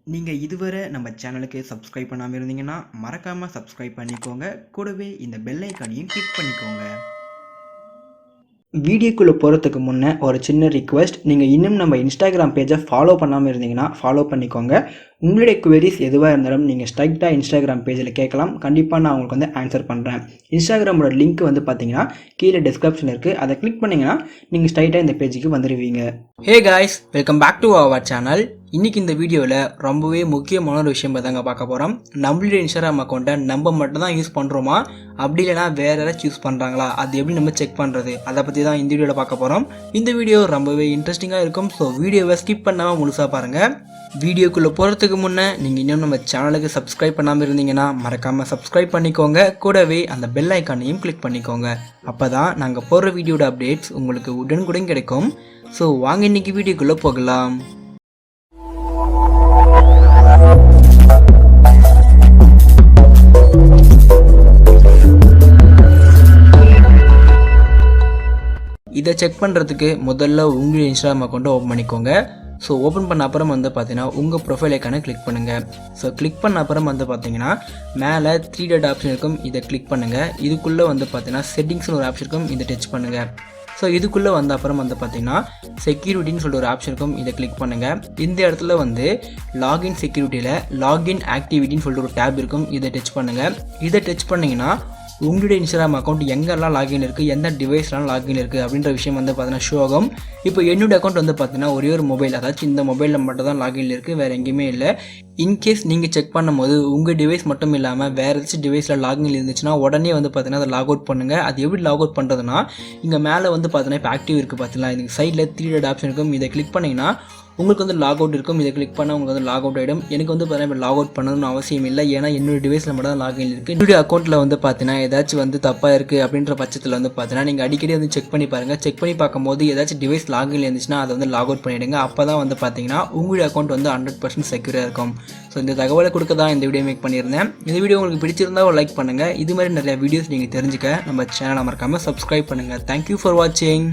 நீங்க இதுவரை நம்ம சேனலுக்கு சப்ஸ்கிரைப் பண்ணாம இருந்தீங்கன்னா, மறக்காம சப்ஸ்கிரைப் பண்ணிக்கோங்க. கூடவே இந்த பெல் ஐகானையும் கிளிக் பண்ணிக்கோங்க. வீடியோக்குள்ளே போகிறதுக்கு முன்னே ஒரு சின்ன ரிக்வெஸ்ட், நீங்கள் இன்னும் நம்ம இன்ஸ்டாகிராம் பேஜை ஃபாலோ பண்ணாமல் இருந்தீங்கன்னா ஃபாலோ பண்ணிக்கோங்க. உங்களுடைய குவெரிஸ் எதுவாக இருந்தாலும் நீங்கள் ஸ்ட்ரைட்டாக இன்ஸ்டாகிராம் பேஜில் கேட்கலாம். கண்டிப்பாக நான் உங்களுக்கு வந்து ஆன்சர் பண்ணுறேன். இன்ஸ்டாகிராமோட லிங்க் வந்து பார்த்தீங்கன்னா கீழே டிஸ்கிரிப்ஷன் இருக்குது. அதை கிளிக் பண்ணிங்கன்னா நீங்கள் ஸ்ட்ரைட்டாக இந்த பேஜுக்கு வந்துடுவீங்க. Hey guys, welcome back to our channel. இன்றைக்கி இந்த வீடியோவில் ரொம்பவே முக்கியமான ஒரு விஷயம் தாங்க பார்க்க போகிறோம். நம்மளுடைய இன்ஸ்டாகிராம் அக்கௌண்ட்டை நம்ம மட்டும் தான் யூஸ் பண்ணுறோமா, அப்படி இல்லைனா வேறு யாராச்சும் யூஸ் பண்ணுறாங்களா, அது எப்படி நம்ம செக் பண்ணுறது, அதை பற்றி தான் இந்த வீடியோவில் பார்க்க போகிறோம். இந்த வீடியோ ரொம்பவே இன்ட்ரெஸ்டிங்காக இருக்கும். ஸோ வீடியோவை ஸ்கிப் பண்ணாமல் முழுசாக பாருங்கள். வீடியோக்குள்ளே போகிறதுக்கு முன்னே நீங்கள் இன்னும் நம்ம சேனலுக்கு சப்ஸ்கிரைப் பண்ணாமல் இருந்தீங்கன்னா மறக்காமல் சப்ஸ்கிரைப் பண்ணிக்கோங்க. கூடவே அந்த பெல் ஐக்கானையும் கிளிக் பண்ணிக்கோங்க. அப்போ தான் நாங்கள் போடுற வீடியோட அப்டேட்ஸ் உங்களுக்கு உடனுக்குடன் கிடைக்கும். ஸோ வாங்க இன்றைக்கி வீடியோக்குள்ளே போகலாம். இதை செக் பண்ணுறதுக்கு முதல்ல உங்களுடைய இன்ஸ்டாகிராம் அக்கௌண்ட்டை ஓப்பன் பண்ணிக்கோங்க. ஸோ ஓப்பன் பண்ண அப்புறம் வந்து பார்த்தீங்கன்னா உங்கள் ப்ரொஃபைல் ஐக்கானை கிளிக் பண்ணுங்கள். ஸோ கிளிக் பண்ண அப்புறம் வந்து பார்த்தீங்கன்னா மேலே 3 டாட் ஆப்ஷன் இருக்கும். இதை கிளிக் பண்ணுங்கள். இதுக்குள்ளே வந்து பார்த்தீங்கன்னா செட்டிங்ஸ்னு ஒரு ஆப்ஷன் இருக்கும். இதை டச் பண்ணுங்கள். ஸோ இதுக்குள்ளே வந்த அப்புறம் வந்து பார்த்தீங்கன்னா செக்யூரிட்டின்னு சொல்லிட்டு ஒரு ஆப்ஷன் இருக்கும். இதை கிளிக் பண்ணுங்கள். இந்த இடத்துல வந்து லாகின் செக்யூரிட்டியில் லாகின் ஆக்டிவிட்டின்னு சொல்லிட்டு ஒரு டேப் இருக்கும். இதை டச் பண்ணுங்கள். இதை டச் பண்ணிங்கன்னா உங்களுடைய இன்ஸ்டாகிராம் அக்கௌண்ட் எங்கெல்லாம் லாகின் இருக்குது, எந்த டிவைஸ்லாம் லாகின் இருக்குது அப்படின்ற விஷயம் வந்து பார்த்தீங்கன்னா ஷோ ஆகும். இப்போ என்னோடய அக்கௌண்ட் வந்து பார்த்தீங்கன்னா ஒரே ஒரு மொபைல், அதாச்சும் இந்த மொபைலில் மட்டும் தான் லாகின் இருக்குது, வேறு எங்கேயுமே இல்லை. இன்கேஸ் நீங்கள் செக் பண்ணும்போது உங்கள் டிவைஸ் மட்டும் இல்லாமல் வேறு ஏதாச்சும் டிவைஸில் லாகின் இருந்துச்சுன்னா உடனே வந்து பார்த்தீங்கன்னா அதை லாக் அவுட் பண்ணுங்கள். அது எப்படி லாக் அவுட் பண்ணுறதுனா, இங்கே மேலே வந்து பார்த்தீங்கன்னா இப்போ ஆக்டிவ் இருக்குது பார்த்தீங்களா, இதுக்கு சைடில் 3 டாட் ஆப்ஷன் இருக்கும். இதை கிளிக் பண்ணிங்கன்னா உங்களுக்கு வந்து லாக் அவுட் இருக்கும். இதை கிளிக் பண்ணால் உங்களுக்கு வந்து லாக் அவுட் ஆகிடும். எனக்கு வந்து பார்த்தீங்கன்னா இப்போ லாக் அவுட் பண்ணணும்னு அவசியம் இல்லை, ஏன்னா என்னோட டிவைஸில் மட்டும் தான் லாகின் இருக்குது. என்னுடைய அக்கௌண்ட்டில் வந்து பார்த்தீங்கன்னா ஏதாச்சும் வந்து தப்பாக இருக்குது அப்படின்ற பட்சத்தில் வந்து பார்த்தீங்கன்னா நீங்கள் அடிக்கடி வந்து செக் பண்ணி பாருங்கள். செக் பண்ணி பார்க்கும்போது ஏதாச்சும் டிவைஸ் லாகின் இருந்துச்சுன்னா அதை வந்து லாக் அவுட் பண்ணிவிடுங்க. அப்போ தான் வந்து பார்த்தீங்கன்னா உங்களுடைய அக்கௌண்ட் வந்து 100% செக்யூராக இருக்கும். ஸோ இந்த தகவலை கொடுக்க தான் இந்த வீடியோ மேக் பண்ணியிருந்தேன். இந்த வீடியோ உங்களுக்கு பிடிச்சிருந்தா ஒரு லைக் பண்ணுங்கள். இது மாதிரி நிறைய வீடியோஸ் நீங்கள் தெரிஞ்சுக்க நம்ம சேனலை மறக்காமல் சப்ஸ்கிரைப் பண்ணுங்கள். தேங்க்யூ ஃபார் வாட்சிங்.